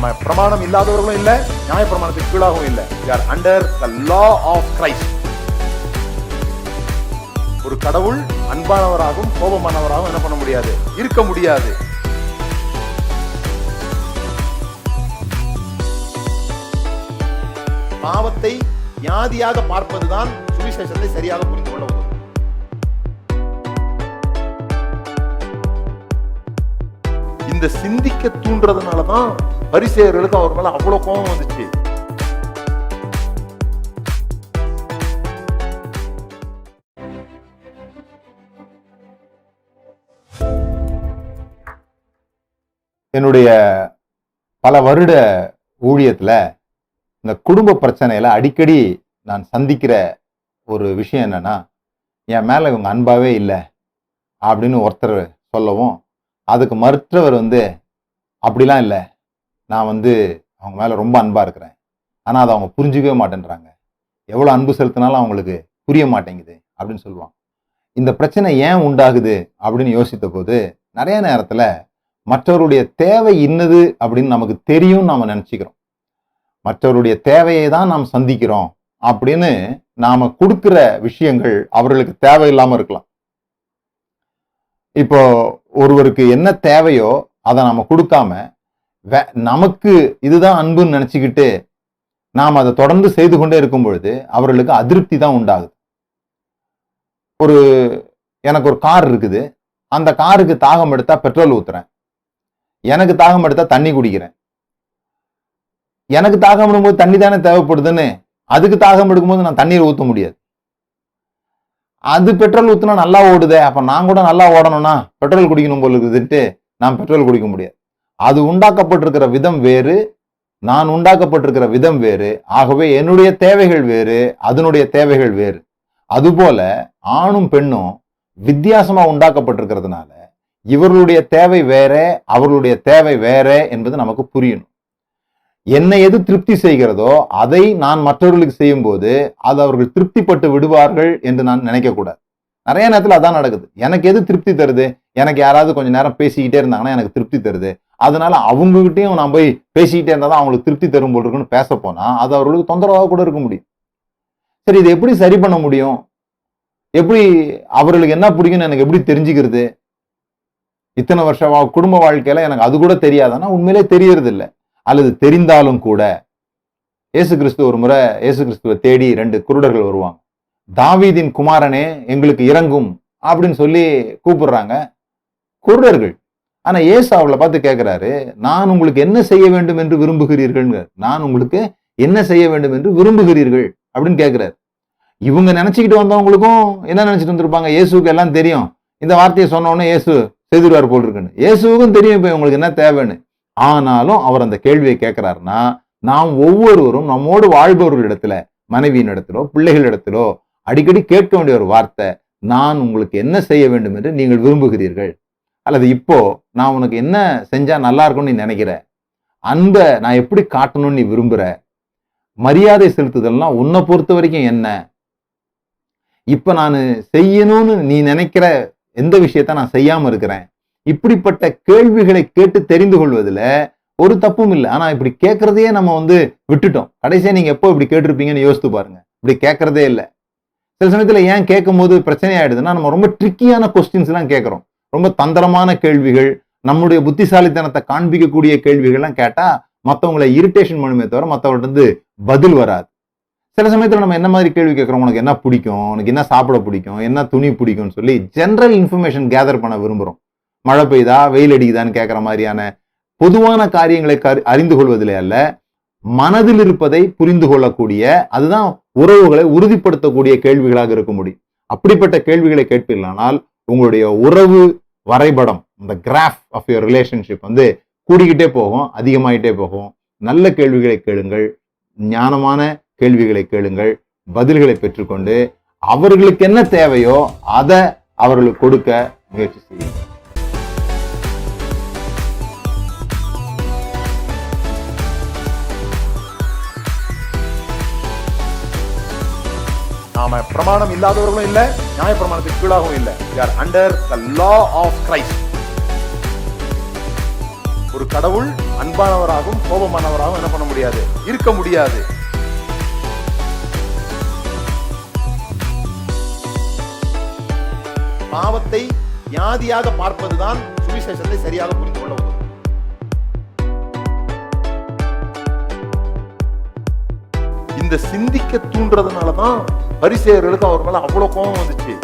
நாம பிரமாணம் இல்லாதவர்களும் இல்ல, நியாய பிரமாணத்துக்கு கீழாகவும் இல்ல. we are under the law of Christ. ஒரு கடவுள் அன்பானவராகவும் கோபமானவராகவும் என்ன பண்ண முடியாது, இருக்க முடியாது. பாவத்தை வியாதியாக பார்ப்பதுதான் சுவிசேஷத்தை சரியாக புரிந்து கொள்ள உதவும். இந்த சிந்திக்க தூண்டுறதுனாலதான் பரிசேயர்களுக்கு அவர் மேல அவ்வளவு கோபம் வந்துச்சு. என்னுடைய பல வருட ஊழியத்துல இந்த குடும்ப பிரச்சனையில அடிக்கடி நான் சந்திக்கிற ஒரு விஷயம் என்னன்னா, என் மேல இவங்க அன்பாவே இல்லை அப்படின்னு ஒருத்தர் சொல்லவும், அதுக்கு மற்றவர் அப்படிலாம் இல்லை, நான் அவங்க மேல ரொம்ப அன்பா இருக்கிறேன், ஆனா அதை அவங்க புரிஞ்சுக்கவே மாட்டேன்றாங்க, எவ்வளவு அன்பு செலுத்தினாலும் அவங்களுக்கு புரிய மாட்டேங்குது அப்படின்னு சொல்லுவாங்க. இந்த பிரச்சனை ஏன் உண்டாகுது அப்படின்னு யோசித்த போது, நிறைய நேரத்துல மற்றவருடைய தேவை இன்னது அப்படின்னு நமக்கு தெரியும், நாம நினைச்சுக்கிறோம். மற்றவருடைய தேவையை தான் நாம் சந்திக்கிறோம் அப்படின்னு நாம கொடுக்கிற விஷயங்கள் அவர்களுக்கு தேவையில்லாம இருக்கலாம். இப்போ ஒருவருக்கு என்ன தேவையோ அதை நாம கொடுக்காம நமக்கு இதுதான் அன்புன்னு நினைச்சுக்கிட்டு நாம் அதை தொடர்ந்து செய்து கொண்டே இருக்கும் பொழுது அவர்களுக்கு அதிருப்தி தான் உண்டாகுது. எனக்கு ஒரு கார் இருக்குது, அந்த காருக்கு தாகம் எடுத்தா பெட்ரோல் ஊத்துறேன், எனக்கு தாகம் எடுத்தா தண்ணி குடிக்கிறேன். எனக்கு தாகம் எடுக்கும்போது தண்ணி தானே தேவைப்படுதுன்னு அதுக்கு தாகம் எடுக்கும்போது நான் தண்ணீர் ஊற்ற முடியாது. அது பெட்ரோல் ஊத்துனா நல்லா ஓடுதே, அப்ப நான் கூட நல்லா ஓடணும்னா பெட்ரோல் குடிக்கணும் போல இருக்குதுன்ட்டு நான் பெட்ரோல் குடிக்க முடியாது. அது உண்டாக்கப்பட்டிருக்கிற விதம் வேறு, நான் உண்டாக்கப்பட்டிருக்கிற விதம் வேறு. ஆகவே என்னுடைய தேவைகள் வேறு, அதனுடைய தேவைகள் வேறு. அதுபோல ஆணும் பெண்ணும் வித்தியாசமா உண்டாக்கப்பட்டிருக்கிறதுனால இவர்களுடைய தேவை வேற, அவர்களுடைய தேவை வேற என்பது நமக்கு புரியணும். என்னை எது திருப்தி செய்கிறதோ அதை நான் மற்றவர்களுக்கு செய்யும் போது அது அவர்கள் திருப்திப்பட்டு விடுவார்கள் என்று நான் நினைக்க கூடாது. நிறைய நேரத்தில் அதான் நடக்குது. எனக்கு எது திருப்தி தருது, எனக்கு யாராவது கொஞ்ச நேரம் பேசிக்கிட்டே இருந்தாங்கன்னா எனக்கு திருப்தி தருது, அதனால அவங்ககிட்டயும் நான் போய் பேசிக்கிட்டே இருந்தா தான் அவங்களுக்கு திருப்தி தரும் போல் இருக்குன்னு பேச போனா அது அவர்களுக்கு தொந்தரவாக கூட இருக்க முடியும். சரி, இதை எப்படி சரி பண்ண முடியும்? எப்படி அவர்களுக்கு என்ன பிடிக்கும்னு எனக்கு எப்படி தெரிஞ்சுக்கிறது? இத்தனை வருஷம் குடும்ப வாழ்க்கையில எனக்கு அது கூட தெரியாதுன்னா உண்மையிலே தெரியறது இல்லை. அல்லது தெரிந்தாலும் கூட இயேசு கிறிஸ்து ஒரு முறை இயேசு கிறிஸ்துவை தேடி 2 குருடர்கள் வருவாங்க. தாவீதின் குமாரனே எங்களுக்கு இறங்கும் அப்படின்னு சொல்லி கூப்பிடுறாங்க குருடர்கள். ஆனா இயேசு அவர்களை பார்த்து கேட்கிறாரு, நான் உங்களுக்கு என்ன செய்ய வேண்டும் என்று விரும்புகிறீர்கள்? நான் உங்களுக்கு என்ன செய்ய வேண்டும் என்று விரும்புகிறீர்கள் அப்படின்னு கேட்கிறாரு. இவங்க நினைச்சுக்கிட்டு வந்தவங்களுக்கும் என்ன நினைச்சிட்டு வந்திருப்பாங்க, இயேசுக்கு எல்லாம் தெரியும், இந்த வார்த்தையை சொன்ன உடனே இயேசு செய்துருவார் போல் இருக்குன்னு. இயேசுக்கும் தெரியும் இப்ப உங்களுக்கு என்ன தேவைன்னு. ஆனாலும் அவர் அந்த கேள்வியை கேட்கிறாருன்னா, நாம் ஒவ்வொருவரும் நம்மோடு வாழ்பவர்களிடத்துல, மனைவியின் இடத்திலோ பிள்ளைகள் இடத்திலோ அடிக்கடி கேட்க வேண்டிய ஒரு வார்த்தை, நான் உங்களுக்கு என்ன செய்ய வேண்டும் என்று நீங்கள் விரும்புகிறீர்கள்? அல்லது இப்போ நான் உனக்கு என்ன செஞ்சா நல்லா இருக்கும்னு நீ நினைக்கிற? அன்பை நான் எப்படி காட்டணும்னு நீ விரும்புற? மரியாதை செலுத்துதல்னா உன்னை பொறுத்த வரைக்கும் என்ன? இப்ப நான் செய்யணும்னு நீ நினைக்கிற எந்த விஷயத்த நான் செய்யாம இருக்கிறேன்? இப்படிப்பட்ட கேள்விகளை கேட்டு தெரிந்து கொள்வதில் ஒரு தப்பும் இல்லை. ஆனா இப்படி கேட்கறதையே நம்ம விட்டுட்டோம். கடைசியா நீங்க எப்போ இப்படி கேட்டிருப்பீங்கன்னு யோசித்து பாருங்க. இப்படி கேட்கறதே இல்லை. சில சமயத்துல ஏன் கேட்கும் போது பிரச்சனை ஆயிடுதுன்னா, நம்ம ரொம்ப ட்ரிக்கியான கொஸ்டின்ஸ் எல்லாம் கேட்கிறோம். ரொம்ப தந்திரமான கேள்விகள், நம்முடைய புத்திசாலித்தனத்தை காண்பிக்கக்கூடிய கேள்விகள்லாம் கேட்டா மற்றவங்களை இரிட்டேஷன் பண்ணுமே தவிர மற்றவங்கள்ட்ட பதில் வராது. சில சமயத்துல நம்ம என்ன மாதிரி கேள்வி கேட்கிறோம், உனக்கு என்ன பிடிக்கும், உனக்கு என்ன சாப்பிட பிடிக்கும், என்ன துணி பிடிக்கும்னு சொல்லி ஜெனரல் இன்ஃபர்மேஷன் கேதர் பண்ண விரும்புறோம். மழை பெய்தா வெயில் அடிக்குதான்னு கேட்கிற மாதிரியான பொதுவான காரியங்களை அறிந்து கொள்வதிலே அல்ல, மனதில் இருப்பதை புரிந்து கொள்ளக்கூடிய, அதுதான் உறவுகளை உறுதிப்படுத்தக்கூடிய கேள்விகளாக இருக்க முடியும். அப்படிப்பட்ட கேள்விகளை கேட்பீர்களானால் உங்களுடைய உறவு வரைபடம், இந்த கிராஃப் ஆஃப் யுவர் ரிலேஷன்ஷிப் கூடிக்கிட்டே போகும், அதிகமாயிட்டே போகும். நல்ல கேள்விகளை கேளுங்கள், ஞானமான கேள்விகளை கேளுங்கள், பதில்களை பெற்றுக்கொண்டு அவர்களுக்கு என்ன தேவையோ அதை அவர்களுக்கு கொடுக்க முயற்சி செய்யுங்கள். நாம பிரமாணம் இல்லாதவர்களும் இல்ல, நியாய பிரமாணத்துக்கு கீழாகவும் இல்ல. we are under the law of Christ. ஒரு கடவுள் அன்பானவராகவும் கோபமானவராகவும் என்ன பண்ண முடியாது, இருக்க முடியாது. பாவத்தை வியாதியாக பார்ப்பதுதான் சுவிசேஷத்தை சரியாக புரிந்து கொள்ள உதவும். இந்த சிந்திக்க தூண்டுறதுனாலதான் பரிசேயர்களுக்கு அவர் மேல அவ்வளவு கோபம் வந்துச்சு.